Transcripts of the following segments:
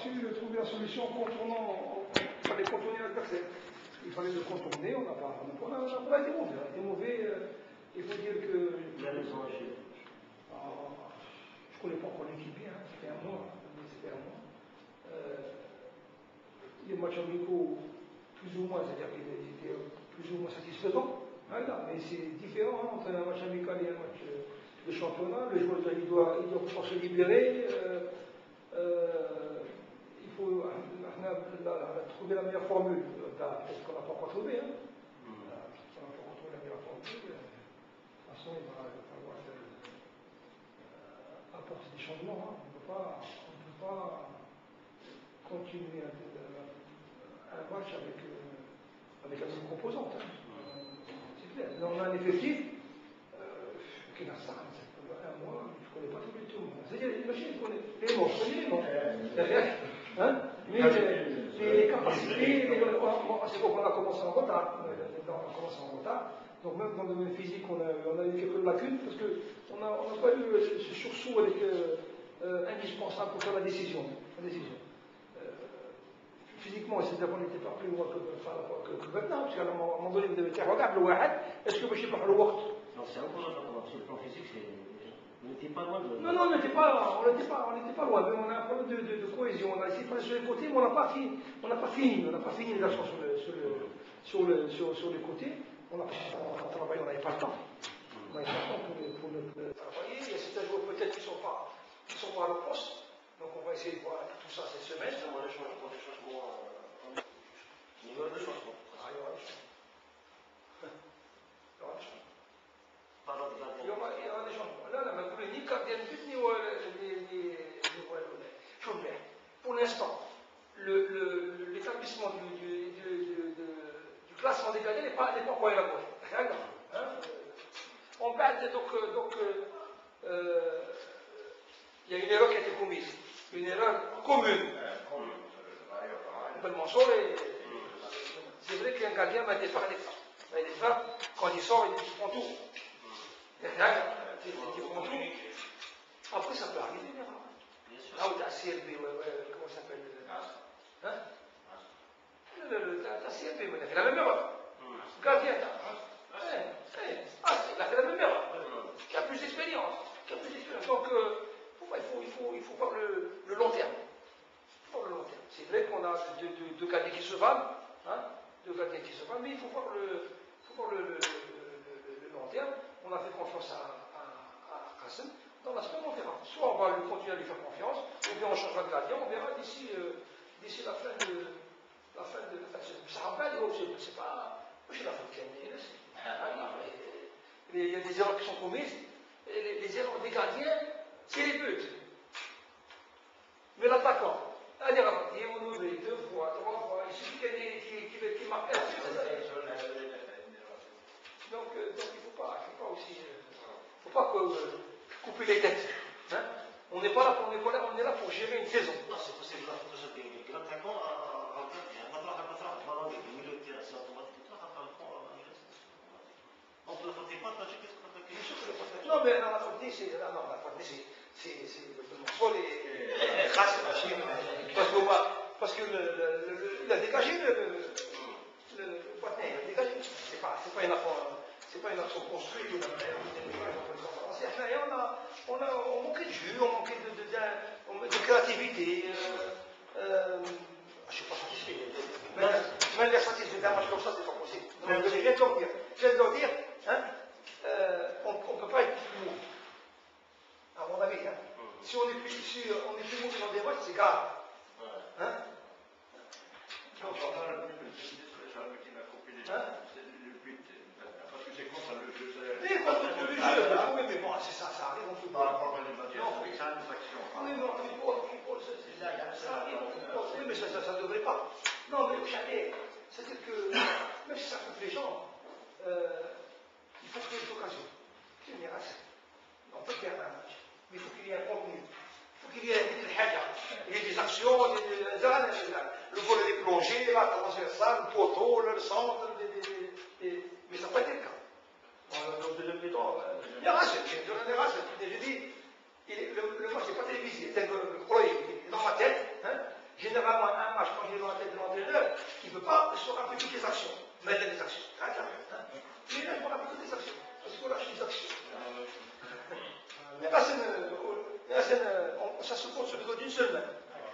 su trouver la solution en contournant, il fallait contourner l'adversaire. Il fallait le contourner, on n'a pas été mauvais. On a été mauvais, il faut dire que. Je ne connais pas encore l'équipe bien, c'était un mois. Les matchs amicaux, plus ou moins, c'est-à-dire qu'ils étaient plus ou moins satisfaisants. Voilà, mais c'est différent entre un match amical et un match de championnat. Le joueur il doit pouvoir se libérer. Il faut trouver la meilleure formule. Peut-être qu'on n'a pas encore trouvé. Hein. On n'a pas encore trouvé la meilleure formule. De toute façon, il va falloir apporter des changements. Hein. On ne peut pas continuer un match avec la même composante. Hein. C'est clair. Là, on a un effectif qui n'a ça, un mois, je ne connais pas tous les tours. C'est-à-dire, imagine, je connais les mots, je connais les mots. Hein? Mais les capacités, c'est qu'on a commencé en retard. Donc même dans le domaine physique, on a eu quelques lacunes parce qu'on n'a pas eu ce sursaut indispensable pour faire la décision. Physiquement, c'est-à-dire qu'on n'était pas plus loin que maintenant, parce qu'à un moment donné, vous devez dire, regarde le Wahed, est-ce que je ne sais pas le Waqt? Non, c'est un peu sur le plan physique, on n'était pas loin de. Non, on n'était pas loin, mais on a un problème de cohésion. On a essayé de faire sur les côtés, mais on n'a pas fini les actions sur les côtés. On a travaillé, on n'avait pas le temps. On n'avait pas le temps pour le travailler. Il y a certains joueurs peut-être qui ne sont pas à leur poste. Donc on va essayer de voir tout ça cette semaine. Il y aura des changements. Il y aura des changements. Il y aura des changements. Là, ma coulée, ni gardien de but, ni pour l'instant, l'établissement du classement des gardiens n'est pas encore élaboré. On parle donc il y a une erreur qui a été commise, une erreur commune. C'est vrai qu'un gardien m'a dit par l'État. Quand il sort, il prend tout. Il prend tout. Après, ça peut arriver une erreur. Là où tu as CLB, comment ça s'appelle? La CLB, il a fait la même erreur. Le gardien, il a fait la même erreur. Qui a plus d'expérience. Donc, il faut voir le long terme. C'est vrai qu'on a deux gardiens qui se valent, mais il faut voir le long terme. On a fait confiance à Hassan. Dans la semaine, on verra. Soit on va continuer à lui faire confiance, ou bien on changera de gardien. On verra d'ici la fin de la saison. Ça rappelle, c'est pas la fin de l'année. Il y a des erreurs qui sont commises. Et les erreurs des gardiens, c'est les buts. Mais l'attaquant, il on ouvre 2 fois, 3 fois, il suffit qu'il marque un. Donc il ne faut pas aussi. Il ne faut pas couper les têtes. Hein? On n'est pas là pour, on est là pour gérer une saison. Non, c'est possible. L'attaquant non, mais la faute, c'est parce qu'il a dégagé le partenaire. C'est pas une action construite. On manquait de jus, on manquait de créativité. Je ne suis pas satisfait. Même les satisfaits d'un match comme ça, c'est pas possible. Donc, je viens de leur dire, hein, on ne peut pas être plus mauvais. À mon avis, hein. Si on est plus mauvais dans des matchs, c'est grave. Hein? Donc, mais bon, c'est ça arrive en football. Oui, mais ça ne devrait pas. Non, mais jamais. C'est-à-dire que, même si ça coupe les gens, il faut créer des occasions. On peut faire un match, mais il faut qu'il y ait un contenu. Il faut qu'il y ait des actions, le volet des plongées, la transversale, le poteau, le centre, mais ça n'a pas été le cas. Dans le deuxième mi-temps, il y a Rachet, j'ai dit, le match n'est pas télévisé, c'est le problème, il est dans ma tête, hein, Généralement, un match, quand il est dans la tête de l'entraîneur, il ne peut pas se rappeler toutes les actions, mettre des actions. Mais là, je me rappelle toutes les actions. Parce qu'on lâche les actions. Mais là, ça se compte sur le dos d'une seule main.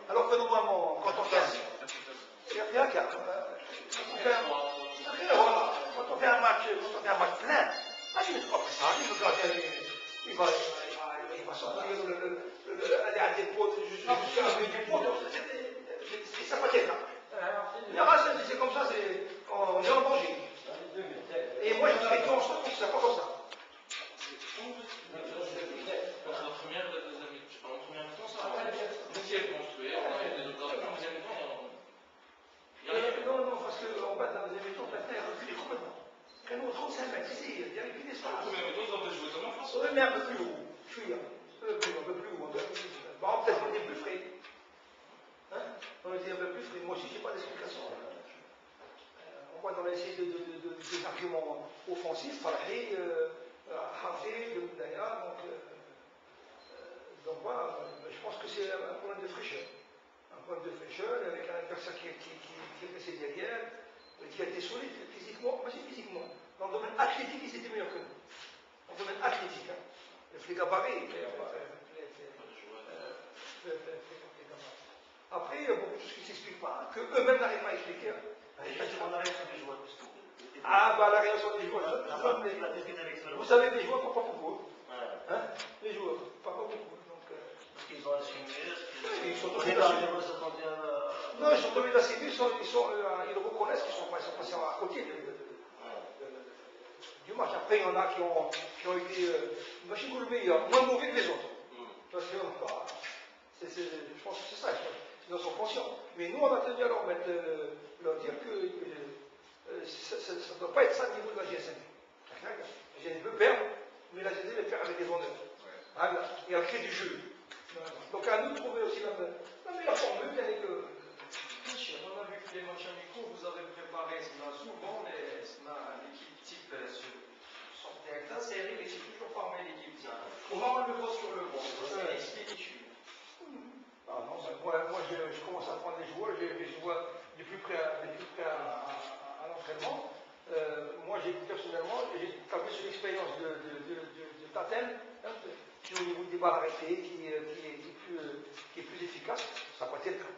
Alors que normalement, quand on fait il y a un cas. Voilà. Quand on fait un match plein, imaginez pas ça, il va sortir aller à des potes, jusqu'à des potes, ça va être là. C'est comme ça, on est en danger. Et moi, je fais tout en sorte que ça pas comme ça. La première et la deuxième mi-temps, je sais pas, en première mi-temps, ça va bien construit, on a eu des occasions, en deuxième mi-temps, non, parce qu'en bas de la deuxième mi-temps, maintenant, il recule complètement. Quand nous, 35 mètres, ici, il y avait plus d'espace. en première mi-temps, ils ont fait jouer comme en France. Oui, mais un peu plus haut. Je suis un peu plus haut. Bon, peut-être qu'on était plus frais. Hein? On était un peu plus frais. Moi aussi, je n'ai pas d'explication. On voit dans l'essai des arguments offensifs, Farhi, Harfi, d'ailleurs. Donc voilà, je pense que c'est un problème de fraîcheur. Un problème de fraîcheur, avec un adversaire qui est resté derrière, qui a été solide physiquement, mais c'est physiquement. Dans le domaine athlétique, ils étaient meilleurs que nous. Dans le domaine athlétique, hein. Les gabarits, après, il y a beaucoup de choses qui ne s'expliquent pas, qu'eux-mêmes n'arrivent pas à expliquer. On arrête sur les joueurs. Ah, bah la réaction des joueurs. Vous savez, les joueurs, pas beaucoup. Hein? Les joueurs, pas beaucoup. Parce qu'ils ont assumé. Ils sont On tombés est dans les 71. Non, ils sont tombés d'assez vite, ils reconnaissent qu'ils sont passés à côté du match. Après, il y en a qui ont été, machine le meilleur, moins mauvais que les autres. Parce que, je pense que c'est ça, ils en sont conscients. Mais nous, on a tenu à leur dire que ça ne doit pas être ça le niveau de la GSM. La GSM veut perdre, mais la GSM veut perdre avec des honneurs. Et elle crée du jeu. Donc à nous de trouver aussi la meilleure formule, bien que. On a vu que les matchs amicaux, vous avez préparé souvent l'équipe type sortait avec la série, mais c'est toujours formé l'équipe type. Comment on le voit sur le banc? Explique-tu. Ah non, moi je commence à prendre les joueurs, je vois des plus près à l'entraînement. Moi personnellement, j'ai tapé sur l'expérience de Tatem, hein, qui au niveau des balles arrêtées, qui est plus efficace. Ça n'a pas été le cas.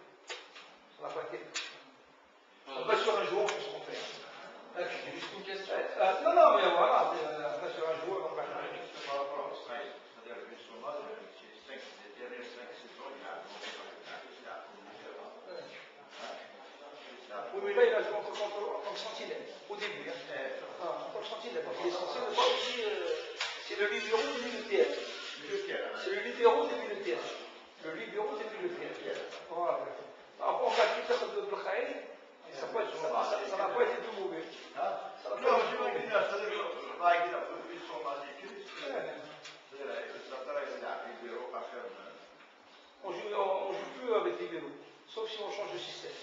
Ça n'a pas été le cas. On va sur un joueur, on se fait. Juste une question. Non, mais voilà, on va sur un joueur, on va faire. Par rapport au strike, c'est-à-dire que souvent, les dernières 5 saisons, il y a Oui, mais là, il a joué en tant que sentinelle, au début. En tant que sentinelle, parce qu'il est censé ne pas aussi. C'est le libéraux du milieu de terrain. C'est le libéraux du milieu de terrain. Le libéraux du milieu de terrain. Voilà. Après, on va quitter ça de Blkhaï, ça n'a pas été tout mauvais. Non, je m'imagine à ça, il a produit son matricule. On ne joue plus avec libéraux, sauf si on change de système.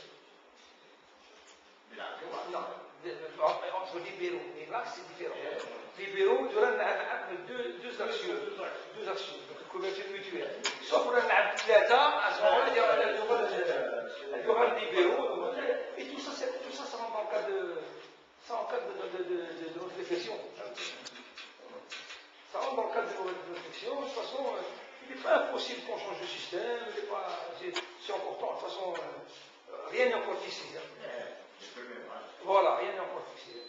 Non, entre libéraux et là, c'est différent. Libéraux, tu as deux actions. Donc, couverture mutuelle. Sauf qu'on a à ce moment-là, il y aura le libéraux. Et tout ça, ça rentre dans le cadre de notre réflexion. Ça rentre dans le cadre de notre réflexion. De toute façon, il n'est pas impossible qu'on change de système. C'est important. De toute façon, rien n'est encore fixé. Voilà, rien n'est encore fixé.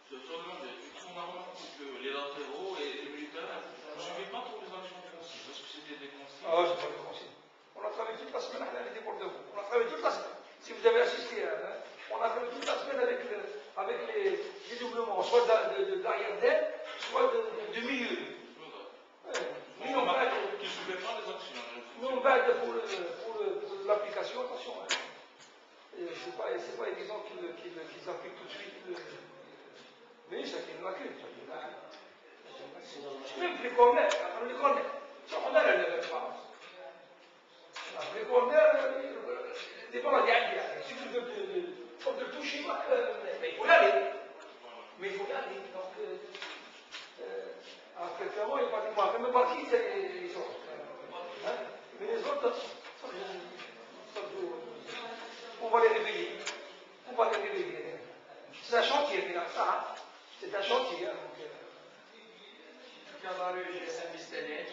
Sur le monde, on a remarqué que les latéraux et les militaires ne suivaient pas trop les actions offensives. Est-ce que c'était des consignes? Ah, c'est pas des consignes. On a travaillé toute la semaine avec les déporteurs. On a travaillé toute la semaine. Si vous avez assisté, on a travaillé toute la semaine avec les dédoublements, soit de l'arrière d'aile, soit de milieu. On remarque qu'ils ne suivaient pas les actions. Nous, pour l'application, attention. C'est pas évident qu'ils appliquent tout de suite. Mais ça fait une lacune. Même les corners, on les connaît. On a la référence. Les corners, les balles derrière. Il suffit de toucher, mais il faut y aller. Mais il faut y aller. Donc, après, clairement, il n'y a pas de moi. Même partie, c'est les autres. Mais les autres, ça joue. va les réveiller. On va les réveiller. C'est un chantier, mais là, ça, hein. C'est un chantier. Hein, donc, Dans la rue, j'ai un mystérieux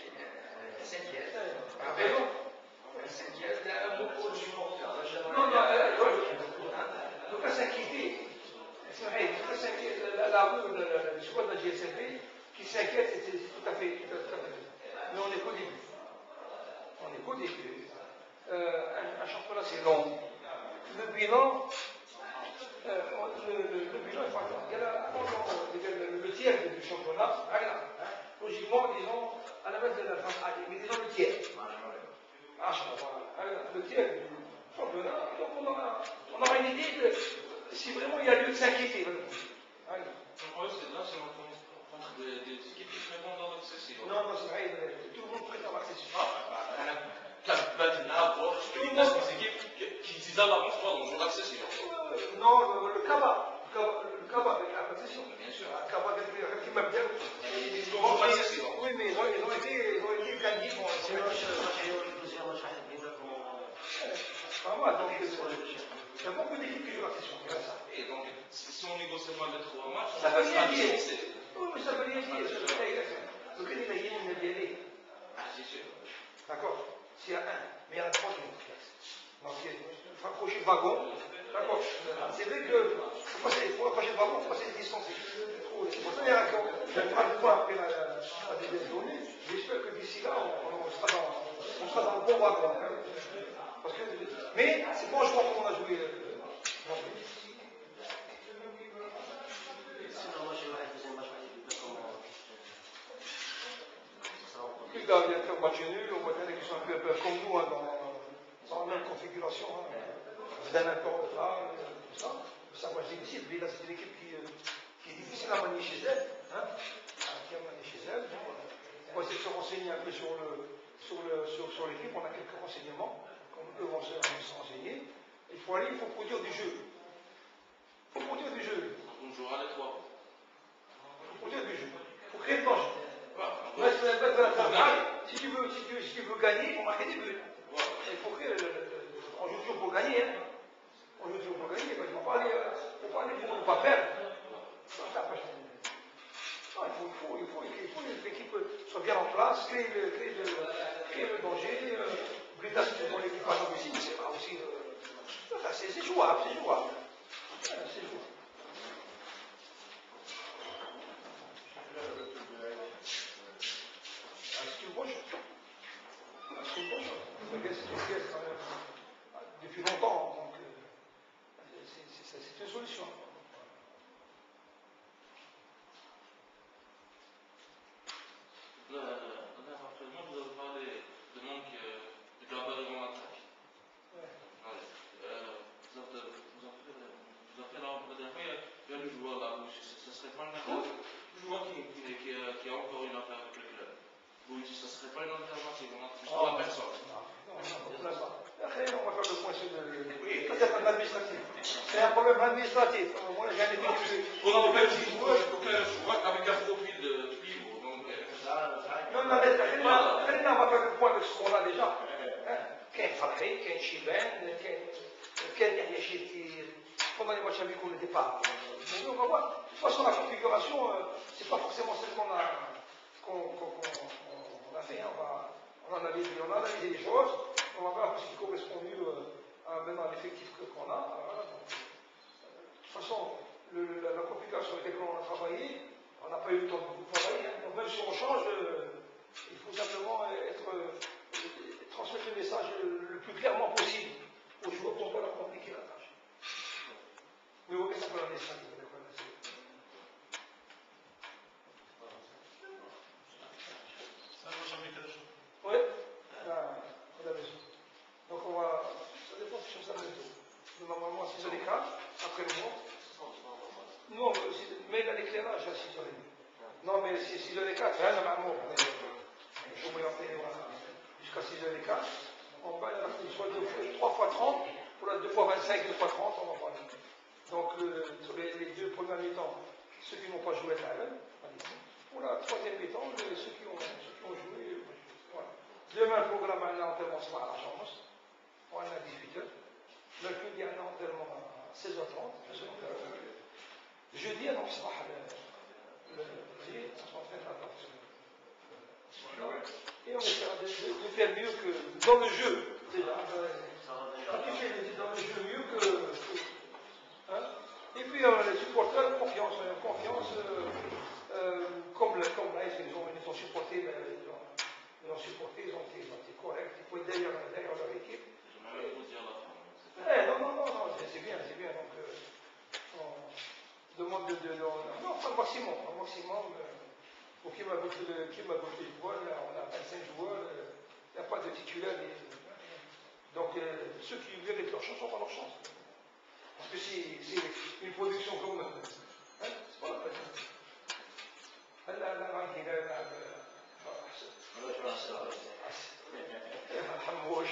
qui s'inquiète. raison. S'inquiète d'un mot pour le supporter. Non, non, donc là, s'inquiéter. La rue, le choix de la GSMP, qui s'inquiète, c'est tout à fait. Mais on est qu'au début. On est qu'au début. Un championnat, c'est long. Le bilan, le bilan est pas il y a le tiers du championnat, logiquement, disons, à la base de la France, mais disons le tiers. Le tiers du championnat. Donc on aura une idée de si vraiment il y a lieu de s'inquiéter. En fait, là, c'est contre des équipes qui prétendent dans l'accession. Non, non, c'est vrai, tout le monde prétend l'accession. Tout le monde, des équipes qui disent à l'avance, pardon, jour d'accession. Non, le Kaba avec l'accession. Bien sûr, le Kaba qui m'a bien. Oui, mais ils ont été gagnés. Pas mal, donc il y a beaucoup d'équipes qui jouent l'accession. Et donc, si on négocie moins de 3 matchs, Ça veut rien dire. c'est Oui, mais ça veut rien dire. Le Canada, il y a bien aller. c'est sûr. D'accord. S'il y a un, mais il y en a 3 qui vont faire. Donc, il faut accrocher le wagon. D'accord. C'est vrai que pour accrocher le wagon, il faut passer les distances. C'est pour ça qu'il y a un camp. Je vais prendre le point après la deuxième journée. J'espère que d'ici là, on sera dans le bon wagon. Parce que, mais c'est pas un joueur qu'on a joué. Il va bien faire match nul, on va dire qu'ils sont un peu comme nous, hein, dans la même configuration. Vous avez un peu là, tout ça. Ça, moi, je dis ici, là, c'est une équipe qui est difficile à manier chez elle. Hein, qui a manié chez elle. Bon, on va essayer de se renseigner un peu sur l'équipe. On a quelques renseignements, comme eux vont se renseigner. Il faut produire du jeu. Il faut produire du jeu. On jouera les 3. Il faut produire du jeu. Il faut créer le danger. Voilà. Si tu veux gagner, on marque des buts. Il faut créer on joue toujours pour gagner. Hein. On joue toujours pour gagner. Il ne faut pas aller pour ne pas perdre. Non, il faut que l'équipe soit bien en place, créer le danger. Brinda, c'est pour l'équipage aussi, mais c'est pas aussi. C'est jouable, c'est jouable. C'est jouable. C'est une bonne chose. C'est une bonne chose. C'est une pièce quand même depuis longtemps, donc c'est une solution. Là, actuellement, vous avez parlé de manque de gabarit en attaque. Vous avez fait la dernière fois, il y a le joueur là, ce serait pas une affaire. Le joueur qui a encore une affaire avec le club. Oui, ce ne serait pas une alternative, pour la personne. Après, on va faire le point sur le. Oui, peut-être un administratif. C'est un problème administratif. Moi, j'ai un équilibre. On a aucun joueur avec un profil de pivot. Non, mais on va faire le point de ce qu'on a déjà. Quel Fakri, quel Chiben, quel Yahya Chiti. Pendant les matchs amicaux, on n'était pas. On va voir. De toute façon, la configuration, c'est pas forcément celle qu'on a fait. On a analysé les choses. On va voir ce qui correspond mieux maintenant à l'effectif qu'on a. Voilà, donc, de toute façon, la configuration avec laquelle on a travaillé, on n'a pas eu le temps de beaucoup travailler. Hein. Donc même si on change, il faut simplement transmettre le message le plus clairement possible aux joueurs pour ne pas leur compliquer la tâche. Mais ok, ça peut la laisser. Oui, on a raison. Donc on va. Ça dépend de ce que ça va être. Normalement, 6h15, après le mois. Non, mais l'éclairage à 6h30. Non, mais 6h15, c'est un normalement. Je vais jusqu'à 6h15. On va soit 3 fois 30, pour la 2 fois 25, 2 fois 30, on va parler. Donc, sur les deux premiers mi-temps, ceux qui n'ont pas joué à la pour la troisième mi-temps, ceux qui ont joué. Voilà. Demain, le programme en termes sera à la chance. On est à 18h. Mercredi, on jeudi, donc c'est pas et on essaiera de faire mieux que dans le jeu. Déjà, dans le jeu mieux que hein. Et puis les supporters, confiance, comme là, ils ont supporté, ils ont supporté, ils ont été corrects, ils étaient derrière leur équipe. Non, c'est bien. Donc, on demande non, pas le maximum. Pour qui m'a voté le joueur, on a 25 joueurs, il n'y a pas de titulaire. Donc, ceux qui méritent leur chance n'ont pas leur chance. Parce que c'est une production comme. C'est pas la peine. الحموش